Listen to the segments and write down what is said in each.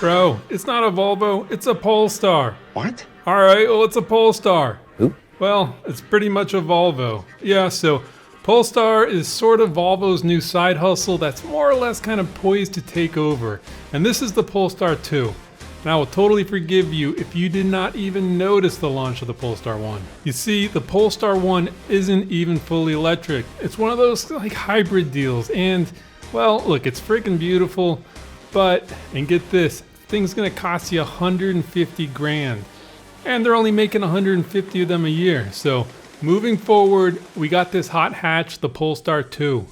Bro, it's not a Volvo, it's a Polestar. What? Alright, well it's a Polestar. Who? Well, it's pretty much a Volvo. Yeah, so Polestar is sort of Volvo's new side hustle that's more or less kind of poised to take over. And this is the Polestar 2. And I will totally forgive you if you did not even notice the launch of the Polestar 1. You see, the Polestar 1 isn't even fully electric. It's one of those like hybrid deals. And, well, look, it's freaking beautiful. But, and get this, thing's gonna cost you 150 grand. And they're only making 150 of them a year. So, moving forward, we got this hot hatch, the Polestar 2.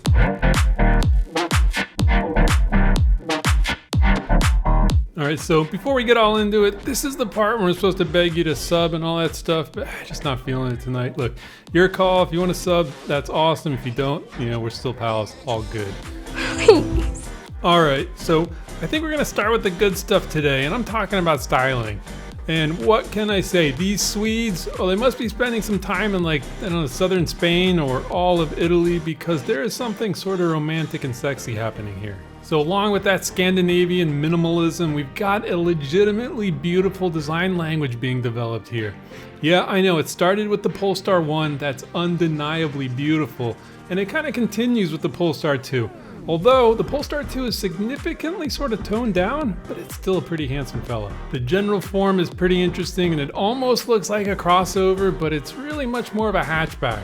Alright, so before we get all into it, this is the part where we're supposed to beg you to sub and all that stuff, but I'm just not feeling it tonight. Look, your call. If you want to sub, that's awesome. If you don't, you know, we're still pals. All good. Please. Alright, so I think we're going to start with the good stuff today, and I'm talking about styling. And what can I say? These Swedes, well, they must be spending some time in, like, I don't know, southern Spain or all of Italy, because there is something sort of romantic and sexy happening here. So along with that Scandinavian minimalism, we've got a legitimately beautiful design language being developed here. Yeah, I know, it started with the Polestar 1, that's undeniably beautiful, and it kind of continues with the Polestar 2. Although, the Polestar 2 is significantly sort of toned down, but it's still a pretty handsome fella. The general form is pretty interesting, and it almost looks like a crossover, but it's really much more of a hatchback.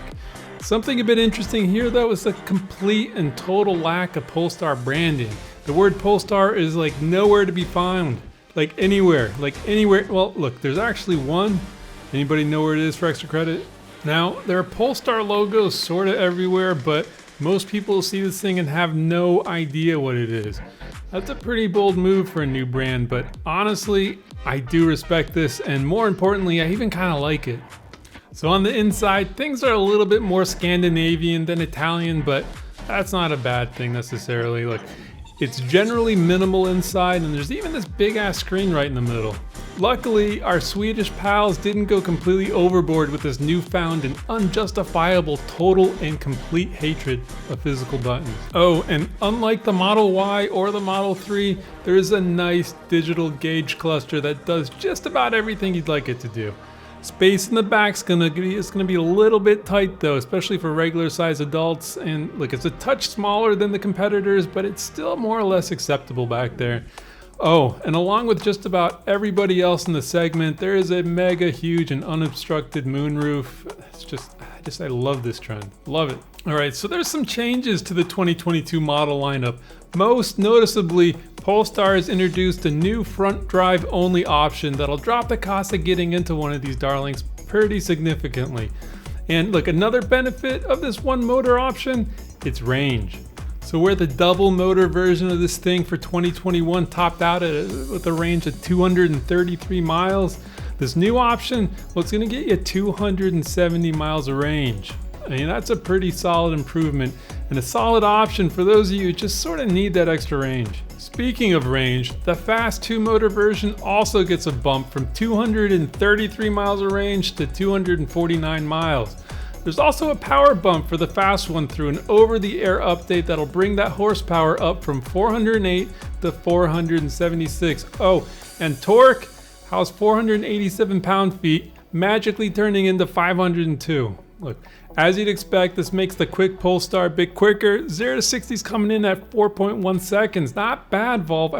Something a bit interesting here though is the complete and total lack of Polestar branding. The word Polestar is like nowhere to be found. Like anywhere. Well, look, there's actually one. Anybody know where it is for extra credit? Now, there are Polestar logos sort of everywhere, but most people see this thing and have no idea what it is. That's a pretty bold move for a new brand, but honestly, I do respect this, and more importantly, I even kind of like it. So on the inside, things are a little bit more Scandinavian than Italian, but that's not a bad thing necessarily. Look, it's generally minimal inside, and there's even this big ass screen right in the middle. Luckily, our Swedish pals didn't go completely overboard with this newfound and unjustifiable total and complete hatred of physical buttons. Oh, and unlike the Model Y or the Model 3, there is a nice digital gauge cluster that does just about everything you'd like it to do. Space in the back's gonna be a little bit tight though, especially for regular size adults. And look, it's a touch smaller than the competitors, but it's still more or less acceptable back there. Oh, and along with just about everybody else in the segment, there is a mega huge and unobstructed moonroof. I love this trend. Love it. All right, so there's some changes to the 2022 model lineup. Most noticeably, Polestar has introduced a new front drive only option that'll drop the cost of getting into one of these darlings pretty significantly. And look, another benefit of this one motor option, it's range. So where the double motor version of this thing for 2021 topped out with a range of 233 miles, this new option, well, it's gonna get you 270 miles of range. I mean, that's a pretty solid improvement and a solid option for those of you who just sort of need that extra range. Speaking of range, the fast 2-motor version also gets a bump from 233 miles of range to 249 miles. There's also a power bump for the fast one through an over-the-air update that'll bring that horsepower up from 408 to 476. Oh, and torque, how's 487 pound-feet magically turning into 502. Look, as you'd expect, this makes the quick Polestar a bit quicker. 0 to 60's coming in at 4.1 seconds. Not bad, Volvo.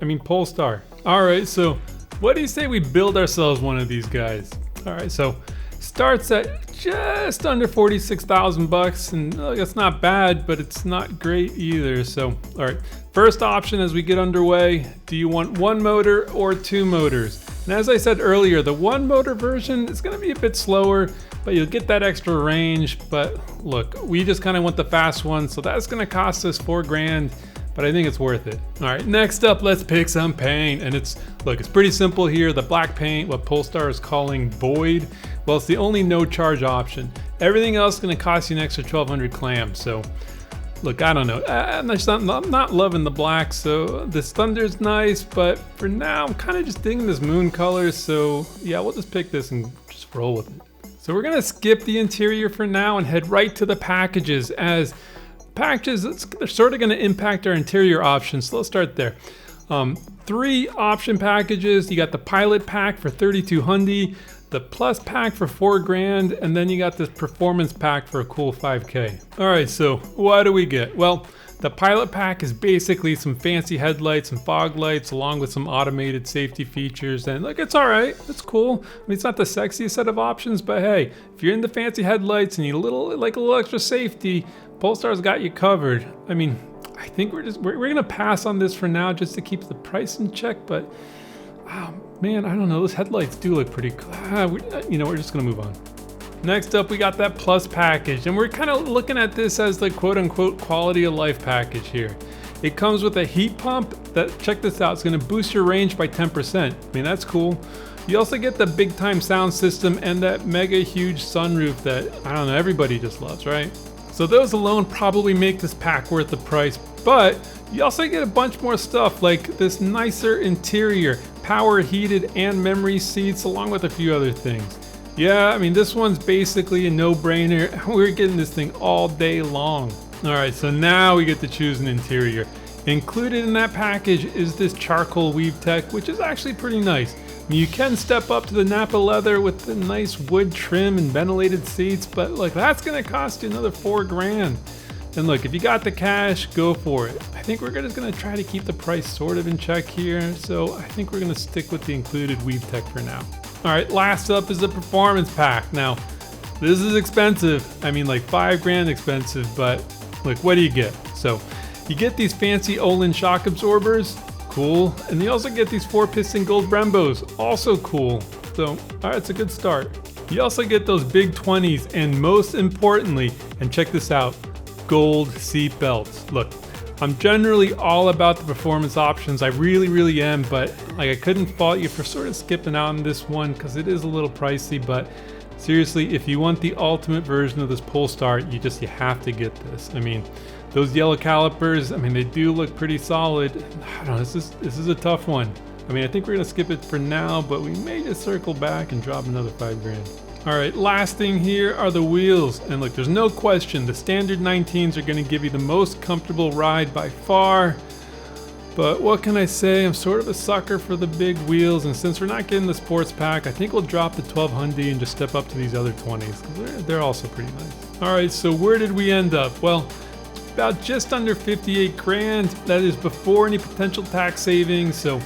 I mean Polestar. All right, so what do you say we build ourselves one of these guys? All right, so starts at just under 46,000 bucks, and that's not bad, but it's not great either. So, all right, first option as we get underway, do you want one motor or two motors? And as I said earlier, the one motor version is gonna be a bit slower, but you'll get that extra range. But look, we just kind of want the fast one, so that's gonna cost us 4 grand, but I think it's worth it. All right, next up, let's pick some paint. And it's pretty simple here. The black paint, what Polestar is calling Void, well, it's the only no charge option. Everything else is gonna cost you an extra 1,200 clams. So look, I don't know. I'm not loving the black, so this Thunder's nice, but for now, I'm kind of just digging this moon color. So yeah, we'll just pick this and just roll with it. So we're gonna skip the interior for now and head right to the packages, as packages, they're sort of gonna impact our interior options. So let's start there. Three option packages. You got the Pilot pack for 3,200, the Plus pack for $4,000, and then you got this Performance pack for a cool 5K. All right, so what do we get? Well, the Pilot pack is basically some fancy headlights and fog lights along with some automated safety features, and like, it's all right, it's cool. I mean, it's not the sexiest set of options, but hey, if you're into fancy headlights and you need a little extra safety, Polestar's got you covered. I mean, I think we're gonna pass on this for now just to keep the price in check, but man, I don't know, those headlights do look pretty cool. We're just gonna move on. Next up, we got that Plus package, and we're kind of looking at this as the quote-unquote quality of life package here. It comes with a heat pump that, check this out, it's gonna boost your range by 10%. I mean, that's cool. You also get the big time sound system and that mega huge sunroof that, I don't know, everybody just loves, right? So those alone probably make this pack worth the price, but you also get a bunch more stuff like this nicer interior, power heated and memory seats, along with a few other things. Yeah, I mean, this one's basically a no-brainer. We're getting this thing all day long. All right, so now we get to choose an interior. Included in that package is this charcoal weave tech, which is actually pretty nice. I mean, you can step up to the Napa leather with the nice wood trim and ventilated seats, but look, that's gonna cost you another $4,000. And look, if you got the cash, go for it. I think we're just gonna try to keep the price sort of in check here, so I think we're gonna stick with the included weave tech for now. All right, last up is the Performance pack. Now, this is expensive. I mean, like $5,000 expensive, but look, what do you get? So, you get these fancy Olin shock absorbers, cool, and you also get these 4-piston gold Brembos, also cool. So, all right, it's a good start. You also get those big 20s, and most importantly, and check this out, gold seat belts. Look, I'm generally all about the performance options, I really am, but like, I couldn't fault you for sort of skipping out on this one because it is a little pricey, but seriously, if you want the ultimate version of this Polestar, you have to get this. I mean, those yellow calipers, I mean, they do look pretty solid. I don't know, this is a tough one. I mean, I think we're gonna skip it for now, but we may just circle back and drop another $5,000. All right, last thing here are the wheels. And look, there's no question, the standard 19s are gonna give you the most comfortable ride by far. But what can I say? I'm sort of a sucker for the big wheels, and since we're not getting the sports pack, I think we'll drop the 1200 and just step up to these other 20s, because they're also pretty nice. All right, so where did we end up? Well, about just under 58,000. That is before any potential tax savings. So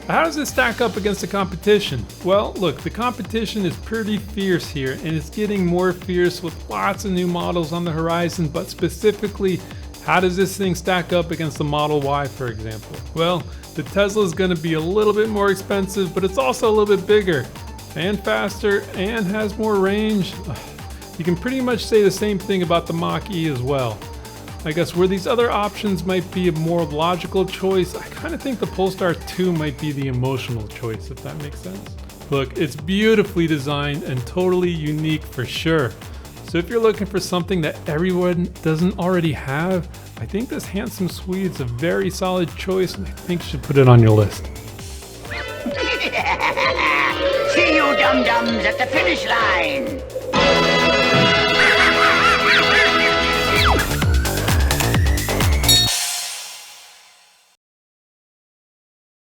how does this stack up against the competition? Well, look, the competition is pretty fierce here, and it's getting more fierce with lots of new models on the horizon, but specifically, how does this thing stack up against the Model Y, for example? Well, the Tesla is going to be a little bit more expensive, but it's also a little bit bigger and faster and has more range. You can pretty much say the same thing about the Mach-E as well. I guess where these other options might be a more logical choice, I kind of think the Polestar 2 might be the emotional choice, if that makes sense. Look, it's beautifully designed and totally unique for sure. So if you're looking for something that everyone doesn't already have, I think this handsome Swede's a very solid choice, and I think you should put it on your list. See you dum-dums at the finish line.